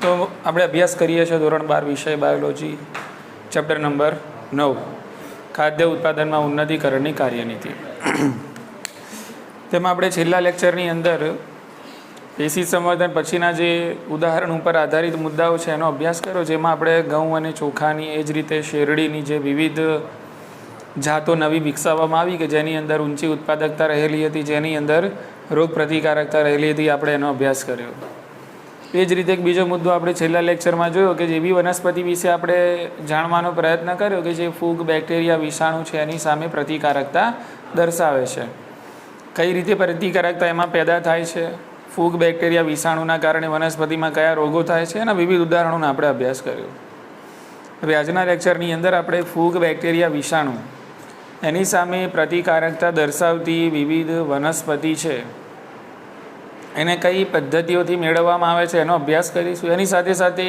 તો આપણે અભ્યાસ કરીએ છીએ ધોરણ 12 વિષય બાયોલોજી, ચેપ્ટર નંબર 9, ખાદ્ય ઉત્પાદનમાં ઉન્નતીકરણની કાર્યનીતિ. તેમાં આપણે છેલ્લા લેક્ચરની અંદર પેશી સંવર્ધન પછીના જે ઉદાહરણ ઉપર આધારિત મુદ્દાઓ છે એનો અભ્યાસ કર્યો, જેમાં આપણે ઘઉં અને ચોખાની, એ જ રીતે શેરડીની જે વિવિધ જાતો નવી વિકસાવવામાં આવી કે જેની અંદર ઊંચી ઉત્પાદકતા રહેલી હતી, જેની અંદર રોગ પ્રતિકારકતા રહેલી હતી, આપણે એનો અભ્યાસ કર્યો. એ જ રીતે એક બીજો મુદ્દો આપણે છેલ્લા લેક્ચરમાં જોયો કે જેવી વનસ્પતિ વિશે આપણે જાણવાનો પ્રયત્ન કર્યો કે જે ફૂગ, બેક્ટેરિયા, વિષાણુ છે એની સામે પ્રતિકારકતા દર્શાવે છે. કઈ રીતે પ્રતિકારકતા એમાં પેદા થાય છે, ફૂગ, બેક્ટેરિયા, વિષાણુના કારણે વનસ્પતિમાં કયા રોગો થાય છે, એના વિવિધ ઉદાહરણોનો આપણે અભ્યાસ કર્યો. હવે આજના લેક્ચરની અંદર આપણે ફૂગ, બેક્ટેરિયા, વિષાણુ એની સામે પ્રતિકારકતા દર્શાવતી વિવિધ વનસ્પતિ છે એને કઈ પદ્ધતિઓથી મેળવવામાં આવે છે એનો અભ્યાસ કરીશું. એની સાથે સાથે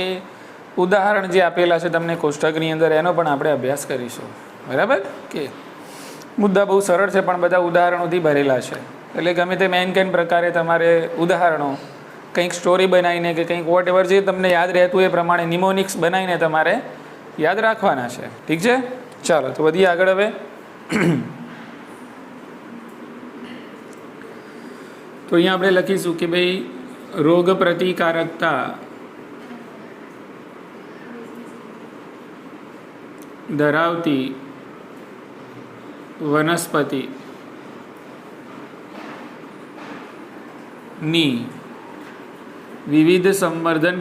ઉદાહરણ જે આપેલા છે તમને કોષ્ટકની અંદર એનો પણ આપણે અભ્યાસ કરીશું. બરાબર કે મુદ્દા બહુ સરળ છે પણ બધા ઉદાહરણોથી ભરેલા છે, એટલે ગમે તે મેન કેન પ્રકારે તમારે ઉદાહરણો કંઈક સ્ટોરી બનાવીને કે કંઈક વોટ એવર જે તમને યાદ રહેતું એ પ્રમાણે નિમોનિક્સ બનાવીને તમારે યાદ રાખવાના છે. ઠીક છે, ચાલો તો વધીએ આગળ. હવે તો અહીંયા આપણે લખીશું કે ભાઈ રોગ પ્રતિકારકતા ધરાવતી વનસ્પતિની વિવિધ સંવર્ધન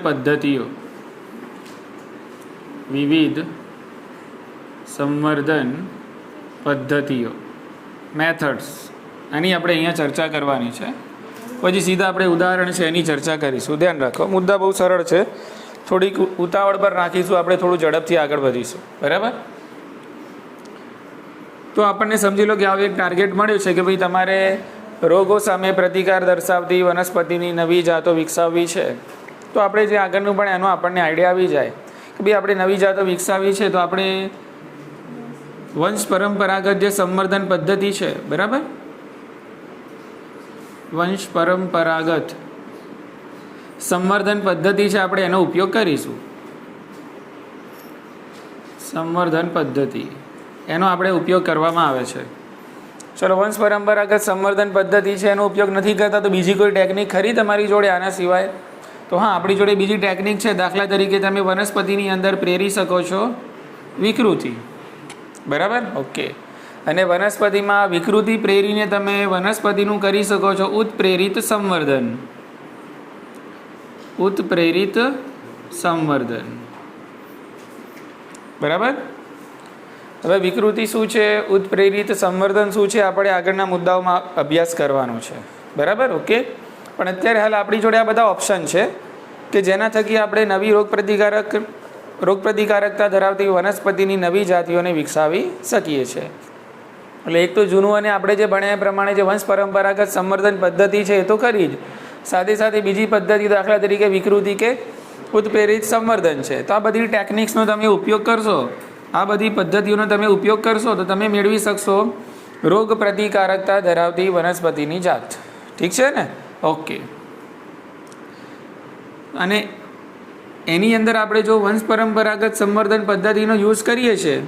પદ્ધતિઓ, મેથડ્સ, આની આપણે અહીંયા ચર્ચા કરવાની છે. પછી સીધા આપણે ઉદાહરણ છે એની ચર્ચા કરીશું. ધ્યાન રાખો, મુદ્દા બહુ સરળ છે, થોડીક ઉતાવળ પર રાખીશું, આપણે થોડું ઝડપથી આગળ વધીશું. બરાબર? તો આપણને સમજી લો કે આવું એક ટાર્ગેટ મળ્યું છે કે ભાઈ તમારે રોગો સામે પ્રતિકાર દર્શાવતી વનસ્પતિની નવી જાતો વિકસાવવી છે. તો આપણે જે આગળનું પણ એનો આપણને આઈડિયા આવી જાય કે ભાઈ આપણે નવી જાતો વિકસાવવી છે તો આપણે વંશ પરંપરાગત જે સંવર્ધન પદ્ધતિ છે, બરાબર, વંશ પરંપરાગત સંવર્ધન પદ્ધતિ છે, આપણે એનો ઉપયોગ કરીશું. સંવર્ધન પદ્ધતિ એનો આપણે ઉપયોગ કરવામાં આવે છે. ચલો, વંશ પરંપરાગત સંવર્ધન પદ્ધતિ છે એનો ઉપયોગ નથી કરતા તો બીજી કોઈ ટેકનિક ખરી તમારી જોડે આના સિવાય? તો હા, આપણી જોડે બીજી ટેકનિક છે. દાખલા તરીકે તમે વનસ્પતિની અંદર પ્રેરી શકો છો વિકૃતિ. બરાબર? ઓકે. અને વનસ્પતિમાં વિકૃતિ પ્રેરીને તમે વનસ્પતિનું કરી શકો છો ઉત્પ્રેરિત સંવર્ધન. બરાબર? હવે વિકૃતિ શું છે, ઉત્પ્રેરિત સંવર્ધન શું છે, આપણે આગળના મુદ્દાઓમાં અભ્યાસ કરવાનો છે. બરાબર? ઓકે. પણ અત્યારે હાલ આપણી જોડે આ બધા ઓપ્શન છે કે જેના થકી આપણે નવી રોગ પ્રતિકારકતા ધરાવતી વનસ્પતિની નવી જાતિઓને વિકસાવી શકીએ છીએ. એટલે એક તો જૂનું અને આપણે જે ભણ્યા પ્રમાણે જે વંશ પરંપરાગત સંવર્ધન પદ્ધતિ છે એ તો કરી જ, સાથે સાથે બીજી પદ્ધતિ દાખલા તરીકે વિકૃતિ કે ઉત્પ્રેરિત સંવર્ધન છે. તો આ બધી ટેકનિક્સનો તમે ઉપયોગ કરશો, આ બધી પદ્ધતિઓનો તમે ઉપયોગ કરશો તો તમે મેળવી શકશો રોગ પ્રતિકારકતા ધરાવતી વનસ્પતિની જાત. ઠીક છે ને? ઓકે. અને એની અંદર આપણે જો વંશ પરંપરાગત સંવર્ધન પદ્ધતિનો યુઝ કરીએ છીએ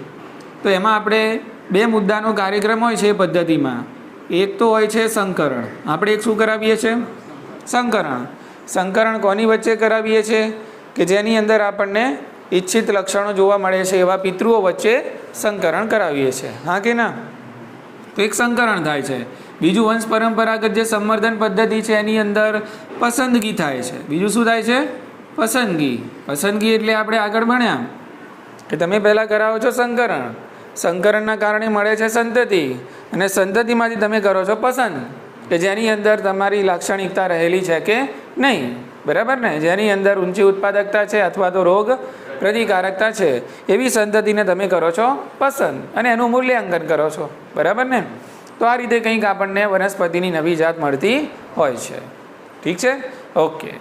તો એમાં આપણે બે મુદ્દાનો કાર્યક્રમ હોય છે એ પદ્ધતિમાં. એક તો હોય છે સંકરણ. આપણે એક શું કરાવીએ છીએ? સંકરણ. સંકરણ કોની વચ્ચે કરાવીએ છીએ? કે જેની અંદર આપણને ઈચ્છિત લક્ષણો જોવા મળે છે એવા પિતૃઓ વચ્ચે સંકરણ કરાવીએ છીએ. હા કે ના? તો એક સંકરણ થાય છે. બીજું વંશ પરંપરાગત જે સંવર્ધન પદ્ધતિ છે એની અંદર પસંદગી થાય છે. બીજું શું થાય છે? પસંદગી. એટલે આપણે આગળ ભણ્યા કે તમે પહેલાં કરાવો છો સંકરણ, સંકરણના કારણે મળે છે સંતતિ, અને સંતતિમાંથી તમે કરો છો પસંદ કે જેની અંદર તમારી લાક્ષણિકતા રહેલી છે કે નહીં. બરાબર ને? જેની અંદર ઊંચી ઉત્પાદકતા છે અથવા તો રોગ પ્રતિકારકતા છે એવી સંતતિને તમે કરો છો પસંદ અને એનું મૂલ્યાંકન કરો છો. બરાબર ને? તો આ રીતે કંઈક આપણને વનસ્પતિની નવી જાત મળતી હોય છે. ઠીક છે? ઓકે.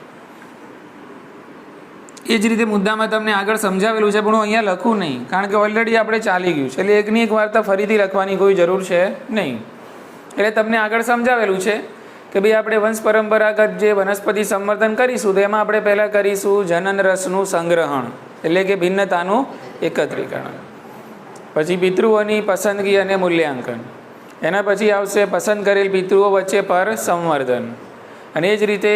એ જ રીતે મુદ્દામાં તમને આગળ સમજાવેલું છે, પણ હું અહીંયા લખું નહીં કારણ કે ઓલરેડી આપણે ચાલી ગયું છે, એટલે એકની એક વાર્તા ફરીથી લખવાની કોઈ જરૂર છે નહીં. એટલે તમને આગળ સમજાવેલું છે કે ભાઈ આપણે વંશ પરંપરાગત જે વનસ્પતિ સંવર્ધન કરીશું તો એમાં આપણે પહેલાં કરીશું જનન રસનું સંગ્રહણ, એટલે કે ભિન્નતાનું એકત્રીકરણ. પછી પિતૃઓની પસંદગી અને મૂલ્યાંકન. એના પછી આવશે પસંદ કરેલ પિતૃઓ વચ્ચે પર સંવર્ધન. અને એ જ રીતે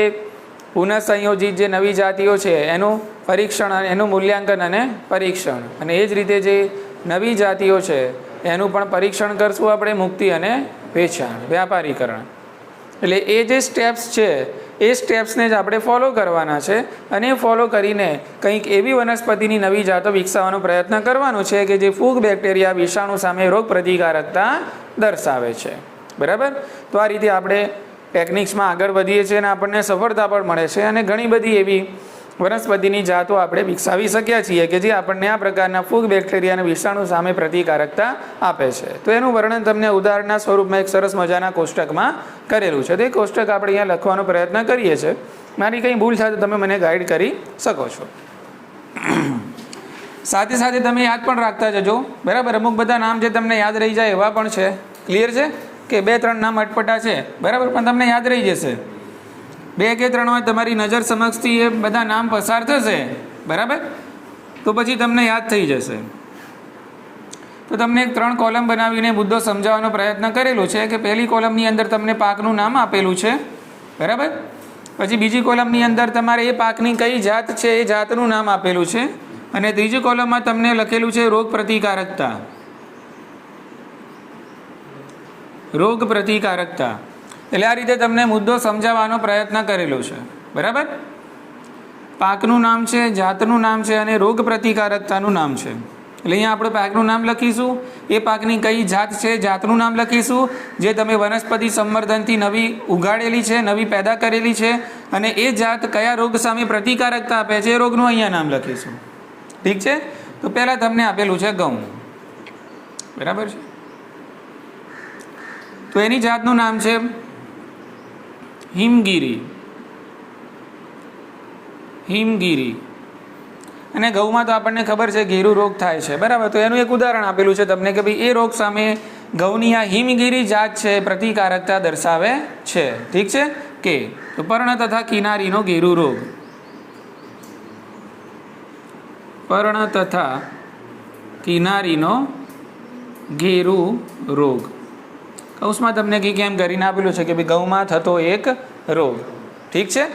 પુનઃસંયોજિત જે નવી જાતિઓ છે એનું પરીક્ષણ અને એનું મૂલ્યાંકન અને પરીક્ષણ. અને એ જ રીતે જે નવી જાતિઓ છે એનું પણ પરીક્ષણ કરશું આપણે, મુક્તિ અને વેચાણ, વ્યાપારીકરણ. એટલે એ જે સ્ટેપ્સ છે એ સ્ટેપ્સને જ આપણે ફોલો કરવાના છે. અને ફોલો કરીને કંઈક એવી વનસ્પતિની નવી જાતો વિકસાવવાનો પ્રયત્ન કરવાનો છે કે જે ફૂગ, બેક્ટેરિયા, વિષાણુ સામે રોગ પ્રતિકારકતા દર્શાવે છે. બરાબર. તો આ રીતે આપણે ટેકનિક્સમાં આગળ વધીએ છીએ અને આપણને સફળતા પણ મળે છે. અને ઘણી બધી એવી વનસ્પતિની જાતો આપણે વિકસાવી શક્યા છીએ કે જે આપણને આ પ્રકારના ફૂગ, બેક્ટેરિયા અને વિષાણુ સામે પ્રતિકારકતા આપે છે. તો એનું વર્ણન તમને ઉદાહરણના સ્વરૂપમાં એક સરસ મજાના કોષ્ટકમાં કરેલું છે. તો એ કોષ્ટક આપણે અહીંયા લખવાનો પ્રયત્ન કરીએ છીએ. મારી કંઈ ભૂલ થાય તો તમે મને ગાઈડ કરી શકો છો. સાથે સાથે તમે યાદ પણ રાખતા જજો. બરાબર. અમુક બધા નામ જે તમને યાદ રહી જાય એવા પણ છે. ક્લિયર છે કે 2-3 નામ અટપટા છે, બરાબર, પણ તમને યાદ રહી જશે. 2 કે 3 હોય તમારી નજર સમક્ષથી એ બધા નામ પસાર થશે, બરાબર, તો પછી તમને યાદ થઈ જશે. તો તમને 3 કોલમ બનાવીને મુદ્દો સમજાવવાનો પ્રયત્ન કરેલો છે કે પહેલી કોલમની અંદર તમને પાકનું નામ આપેલું છે, બરાબર. પછી બીજી કોલમની અંદર તમારે એ પાકની કઈ જાત છે એ જાતનું નામ આપેલું છે. અને ત્રીજી કોલમમાં તમને લખેલું છે રોગ પ્રતિકારકતા. રોગ પ્રતિકારકતા. એટલે આ રીતે તમને મુદ્દો સમજાવવાનો પ્રયત્ન કરેલો છે, બરાબર. પાકનું નામ છે, જાતનું નામ છે અને રોગ પ્રતિકારકતાનું નામ છે. એટલે અહીંયા આપણે પાકનું નામ લખીશું, એ પાકની કઈ જાત છે જાતનું નામ લખીશું, જે તમે વનસ્પતિ સંવર્ધનથી નવી ઉગાડેલી છે, નવી પેદા કરેલી છે, અને એ જાત કયા રોગ સામે પ્રતિકારકતા આપે છે એ રોગનું અહીંયા નામ લખીશું. ઠીક છે. તો પહેલાં તમને આપેલું છે ઘઉં, બરાબર છે. તો એની જાતનું નામ છે હિમગીરી. હિમગીરી. અને ઘઉંમાં તો આપણને ખબર છે ઘેરું રોગ થાય છે, બરાબર. તો એનું એક ઉદાહરણ આપેલું છે તમને કે ભાઈ એ રોગ સામે ઘઉંની આ હિમગીરી જાત છે પ્રતિકારકતા દર્શાવે છે. ઠીક છે. કે તો પર્ણ તથા કિનારીનો ઘેરું રોગ. પર્ણ તથા કિનારીનો ઘેરું રોગ. કૌંસમાં તમને કેમ કરીને આપેલું છે કે ભાઈ ઘઉંમાં થતો એક રોગ. ઠીક છે.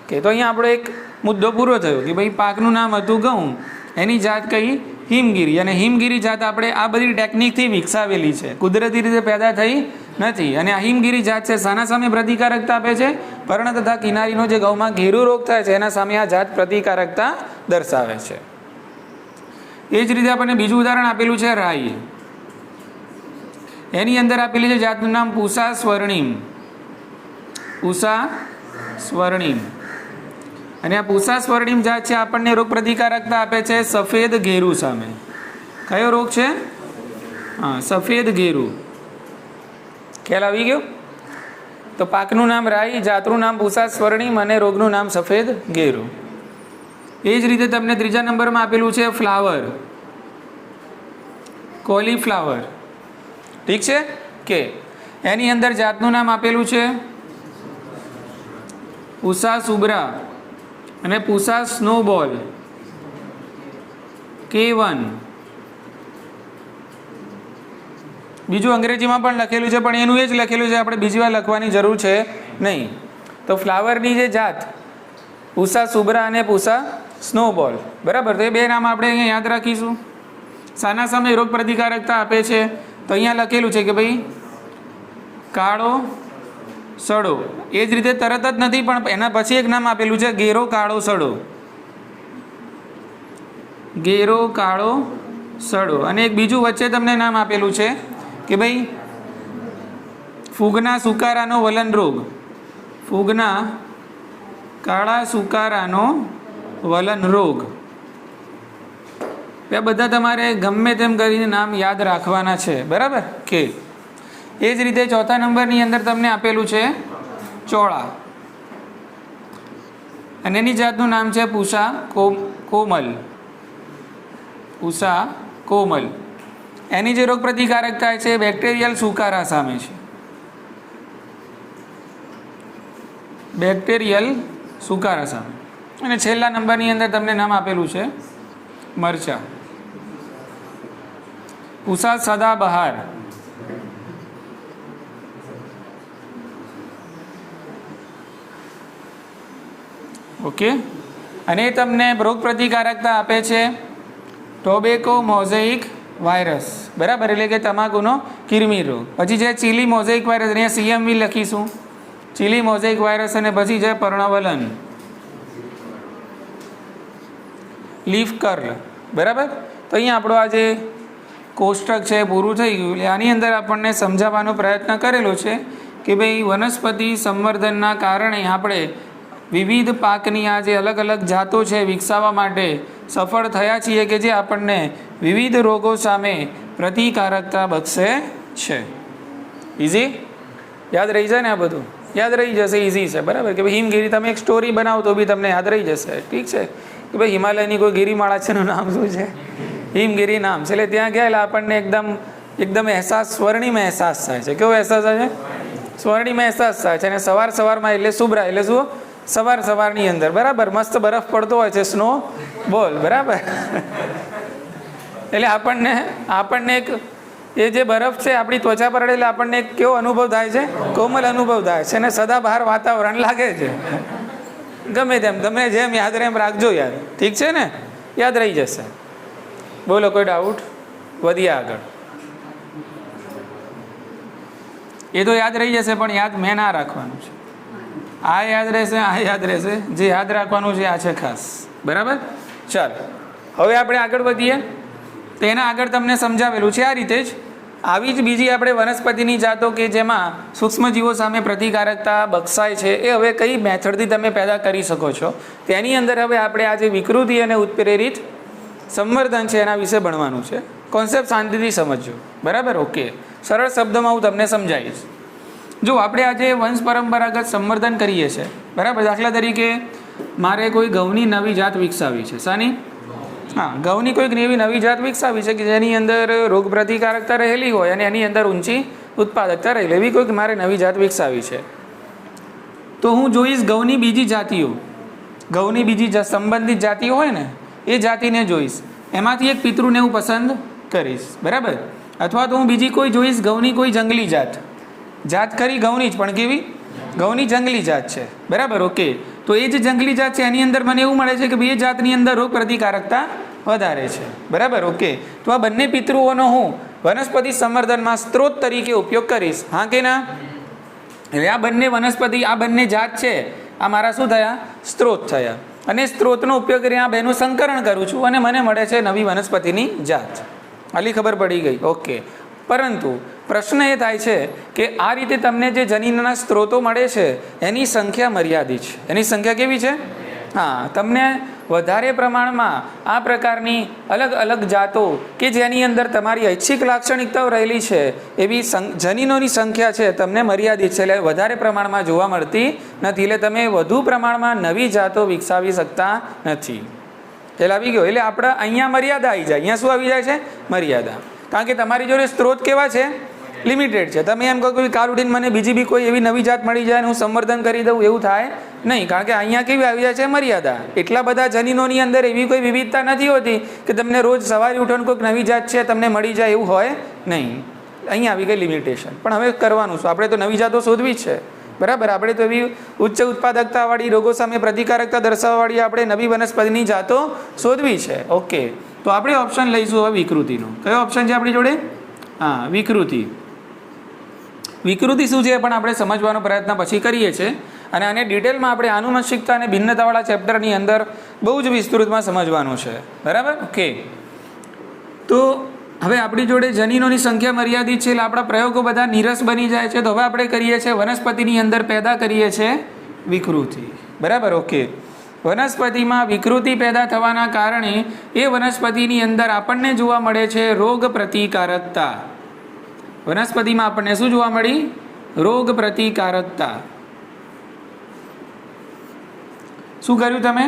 કે તો અહીંયા આપણો એક મુદ્દો પૂરો થયો કે ભાઈ પાકનું નામ હતું ઘઉં, એની જાત કઈ હિમગીરી. અને હિમગીરી જાત આપણે આ બધી ટેકનિકથી વિકસાવેલી છે, કુદરતી રીતે પેદા થઈ નથી. અને આ હિમગીરી જાત છે શાના સામે પ્રતિકારકતા આપે છે? પર્ણ તથા કિનારીનો જે ઘઉંમાં ઘેરું રોગ થાય છે એના સામે આ જાત પ્રતિકારકતા દર્શાવે છે. એ જ રીતે આપણને બીજું ઉદાહરણ આપેલું છે રાઈ. એની અંદર આપેલી છે જાતનું નામ પૂષા સ્વર્ણિમ. પૂષા સ્વર્ણિમ. અને આ પૂષા સ્વર્ણિમ જાત છે આપણને રોગ પ્રતિકારકતા આપે છે સફેદ ઘેરું સામે. કયો રોગ છે? હા, સફેદ ઘેરું. ખ્યાલ આવી ગયો? તો પાકનું નામ રાઈ, જાતનું નામ પૂષા સ્વર્ણિમ અને રોગનું નામ સફેદ ઘેરું. એ જ રીતે તમને ત્રીજા નંબરમાં આપેલું છે ફ્લાવર, કોલીફ્લાવર. ઠીક છે. કે એની અંદર જાતનું નામ આપેલું છે પૂષા સુબ્રા અને પૂષા સ્નોબોલ K1. બીજું અંગ્રેજીમાં પણ લખેલું છે, પણ એનું એ જ લખેલું છે, આપણે બીજી વાર લખવાની જરૂર છે નહીં. તો ફ્લાવરની જે જાત પૂષા સુબ્રા અને પૂષા સ્નોબોલ, બરાબર. તો એ 2 નામ આપણે અહીંયા યાદ રાખીશું. શાના સામે રોગ પ્રતિકારકતા આપે છે? તો અહીંયા લખેલું છે કે ભાઈ કાળો સડો. એ જ રીતે તરત જ નથી, પણ એના પછી એક નામ આપેલું છે ઘેરો કાળો સડો. ઘેરો કાળો સડો. અને એક બીજું વચ્ચે તમને નામ આપેલું છે કે ભાઈ ફૂગના સુકારાનો વલન રોગ. ફૂગના કાળા સુકારાનો વલન રોગ. એ બધા તમારે ગમે તેમ કરીને નામ યાદ રાખવાના છે, બરાબર. કે એ જ રીતે ચોથા નંબરની અંદર તમને આપેલું છે ચોળા. અને એની જાતનું નામ છે પૂષા કોમલ. પૂષા કોમલ. એની જે રોગ પ્રતિકારકતા છે બેક્ટેરિયલ સુકારા સામે છે. બેક્ટેરિયલ સુકારા સામે. અને છેલ્લા નંબરની અંદર તમને નામ આપેલું છે મરચાં. ઉષા સદાબહાર. ઓકે. અને તમને રોગ પ્રતિકારકતા આપે છે ટોબેકો મોઝેઇક વાયરસ, બરાબર, એટલે કે તમાકુનો કિરમી રોગ. પછી છે ચીલી મોઝેઇક વાયરસ, અહીંયા CMV લખીશું, ચીલી મોઝેઇક વાયરસ. અને પછી છે પર્ણવલન, લીફ કર્લ, બરાબર. તો અહીંયા આપણો આ જે કોષ્ટક છે પૂરું થઈ ગયું. એટલે આની અંદર આપણને સમજાવવાનો પ્રયત્ન કરેલો છે કે ભાઈ વનસ્પતિ સંવર્ધનના કારણે આપણે વિવિધ પાકની આ જે અલગ અલગ જાતો છે વિકસાવવા માટે સફળ થયા છીએ કે જે આપણને વિવિધ રોગો સામે પ્રતિકારકતા બક્ષે છે. ઇઝી યાદ રહી જાય ને? આ બધું યાદ રહી જશે, ઇઝી છે, બરાબર. કે ભાઈ હિમગીરી તમે એક સ્ટોરી બનાવો તો બી તમને યાદ રહી જશે, ઠીક છે. કે ભાઈ હિમાલયની કોઈ ગિરિમાળા છે એનું નામ શું છે? હિમગીરી નામ છે. એટલે ત્યાં ગયા એટલે આપણને એકદમ અહેસાસ, સ્વર્ણિમ અહેસાસ થાય છે. કેવો અહેસાસ થાય છે? સ્વર્ણિમ અહેસાસ થાય છે. અને સવારમાં એટલે શુભ્રા, એટલે શું? સવારની અંદર, બરાબર, મસ્ત બરફ પડતો હોય છે, સ્નો બોલ, બરાબર. એટલે આપણને એક એ જે બરફ છે આપણી ત્વચા પર એટલે આપણને એક કેવો અનુભવ થાય છે? કોમલ અનુભવ થાય છે. અને સદાબહાર વાતાવરણ લાગે છે. ગમે તેમ તમે જેમ યાદ રહે એમ રાખજો યાર, ઠીક છે ને? યાદ રહી જશે. બોલો, કોઈ ડાઉટ? વધીએ આગળ. એ તો યાદ રહી જશે, પણ યાદ મેં ના રાખવાનું છે. આ યાદ રહેશે, આ યાદ રહેશે. જે યાદ રાખવાનું છે આ છે ખાસ, બરાબર. ચાલો હવે આપણે આગળ વધીએ. તો એના આગળ તમને સમજાવેલું છે આ રીતે જ. આવી જ બીજી આપણે વનસ્પતિની જાતો કે જેમાં સૂક્ષ્મજીવો સામે પ્રતિકારકતા બક્ષાય છે એ હવે કઈ મેથડથી તમે પેદા કરી શકો છો તેની અંદર હવે આપણે આ જે વિકૃતિ અને ઉત્પ્રેરિત સંવર્ધન છે એના વિશે ભણવાનું છે. કોન્સેપ્ટ શાંતિથી સમજજો, બરાબર. ઓકે, સરળ શબ્દમાં હું તમને સમજાવીશ. જો આપણે આજે વંશ પરંપરાગત સંવર્ધન કરીએ છીએ, બરાબર. દાખલા તરીકે મારે કોઈ ઘઉંની નવી જાત વિકસાવી છે. શાની? હા, ઘઉંની કોઈક નવી જાત વિકસાવી છે કે જેની અંદર રોગ પ્રતિકારકતા રહેલી હોય અને એની અંદર ઊંચી ઉત્પાદકતા રહેલી, એવી કોઈક મારે નવી જાત વિકસાવી છે. તો હું જોઈશ ઘઉંની બીજી જાતિઓ, ઘઉંની બીજી સંબંધિત જાતિઓ હોય ને એ જાતિને જોઈશ, એમાંથી એક પિતૃને હું પસંદ કરીશ, બરાબર. અથવા તો હું બીજી કોઈ જોઈશ ઘઉંની કોઈ જંગલી જાત ખરી ઘઉંની જ, પણ કેવી? ઘઉંની જંગલી જાત છે, બરાબર. ઓકે, તો એ જે જંગલી જાત છે એની અંદર મને એવું મળે છે કે બે જાતની અંદર રોગ પ્રતિકારકતા વધારે છે, બરાબર. ઓકે, તો આ બંને પિતૃઓનો હું વનસ્પતિ સંવર્ધનમાં સ્ત્રોત તરીકે ઉપયોગ કરીશ, હા કે ના? એટલે આ બંને વનસ્પતિ, આ બંને જાત છે, આ મારા શું થયા? સ્ત્રોત થયા. અને સ્ત્રોતનો ઉપયોગ કરીને આ બેનું સંકરણ કરું છું અને મને મળે છે નવી વનસ્પતિની જાત. આલી ખબર પડી ગઈ? ઓકે. પરંતુ પ્રશ્ન એ થાય છે કે આ રીતે તમને જે જનીનના સ્ત્રોતો મળે છે એની સંખ્યા મર્યાદિત છે. એની સંખ્યા કેવી છે? હા, તમને વધારે પ્રમાણમાં આ પ્રકારની અલગ અલગ જાતો કે જેની અંદર તમારી ઐચ્છિક લાક્ષણિકતાઓ રહેલી છે એવી જનીનોની સંખ્યા છે તમને મર્યાદિત છે, એટલે વધારે પ્રમાણમાં જોવા મળતી નથી. એટલે તમે વધુ પ્રમાણમાં નવી જાતો વિકસાવી શકતા નથી. એટલે આવી ગયો. એટલે આપણે અહીંયા મર્યાદા આવી જાય. અહીંયા શું આવી જાય છે? મર્યાદા. કારણ કે તમારી જોડે સ્ત્રોત કેવા છે? લિમિટેડ છે. તમે એમ કહો કે કાલ ઉઠીને મને બીજી બી કોઈ એવી નવી જાત મળી જાય અને હું સંવર્ધન કરી દઉં, એવું થાય નહીં. કારણ કે અહીંયા કેવી આવી જાય છે? મર્યાદા. એટલા બધા જનીનોની અંદર એવી કોઈ વિવિધતા નથી હોતી કે તમને રોજ સવારે ઉઠીને કોઈક નવી જાત છે તમને મળી જાય, એવું હોય નહીં. અહીંયા આવી ગઈ લિમિટેશન. પણ હવે કરવાનું શું? આપણે તો નવી જાતો શોધવી જ છે, બરાબર. આપણે તો એવી ઉચ્ચ ઉત્પાદકતાવાળી, રોગો સામે પ્રતિકારકતા દર્શાવવાવાળી આપણે નવી વનસ્પતિની જાતો શોધવી છે. ઓકે, તો આપણે ઓપ્શન લઈશું હવે વિકૃતિનો. કયો ઓપ્શન છે આપણી જોડે? હા, વિકૃતિ. વિકૃતિ શું છે પણ આપણે સમજવાનો પ્રયત્ન પછી કરીએ છીએ. અને આને ડિટેલમાં આપણે આનુવંશિકતા અને ભિન્નતાવાળા ચેપ્ટરની અંદર બહુ જ વિસ્તૃતમાં સમજવાનું છે, બરાબર. ઓકે, તો હવે આપણી જોડે જનીનોની સંખ્યા મર્યાદિત છે એટલે આપણા પ્રયોગો બધા નીરસ બની જાય છે. તો હવે આપણે કરીએ છીએ વનસ્પતિની અંદર પેદા કરીએ છીએ વિકૃતિ, બરાબર. ઓકે, વનસ્પતિમાં વિકૃતિ પેદા થવાના કારણે એ વનસ્પતિની અંદર આપણને જોવા મળે છે રોગ પ્રતિકારકતા. વનસ્પતિમાં આપણને શું જોવા મળી? રોગ પ્રતિકારકતા. શું કર્યું તમે?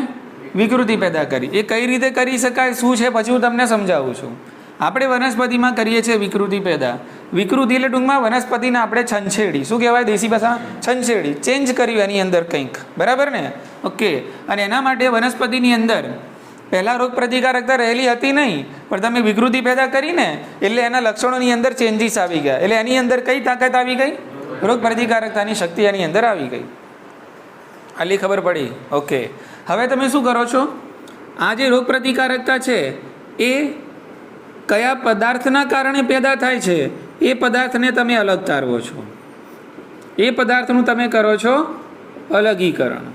વિકૃતિ પેદા કરી. એ કઈ રીતે કરી શકાય, શું છે, પછી હું તમને સમજાવું છું. આપણે વનસ્પતિમાં કરીએ છીએ વિકૃતિ પેદા. વિકૃતિ એટલે ટૂંકમાં વનસ્પતિને આપણે છંછેડી, શું કહેવાય દેશી ભાષા? છંછેડી, ચેન્જ કર્યું એની અંદર કંઈક, બરાબર ને? ઓકે. અને એના માટે વનસ્પતિની અંદર પહેલાં રોગ પ્રતિકારકતા રહેલી હતી નહીં, પણ તમે વિકૃતિ પેદા કરીને એટલે એના લક્ષણોની અંદર ચેન્જીસ આવી ગયા, એટલે એની અંદર કઈ તાકાત આવી ગઈ? રોગ પ્રતિકારકતાની શક્તિ એની અંદર આવી ગઈ. આટલી ખબર પડી? ઓકે. હવે તમે શું કરો છો? આ જે રોગ પ્રતિકારકતા છે એ કયા પદાર્થના કારણે પેદા થાય છે એ પદાર્થને તમે અલગ તારવો છો. એ પદાર્થનું તમે કરો છો અલગીકરણ,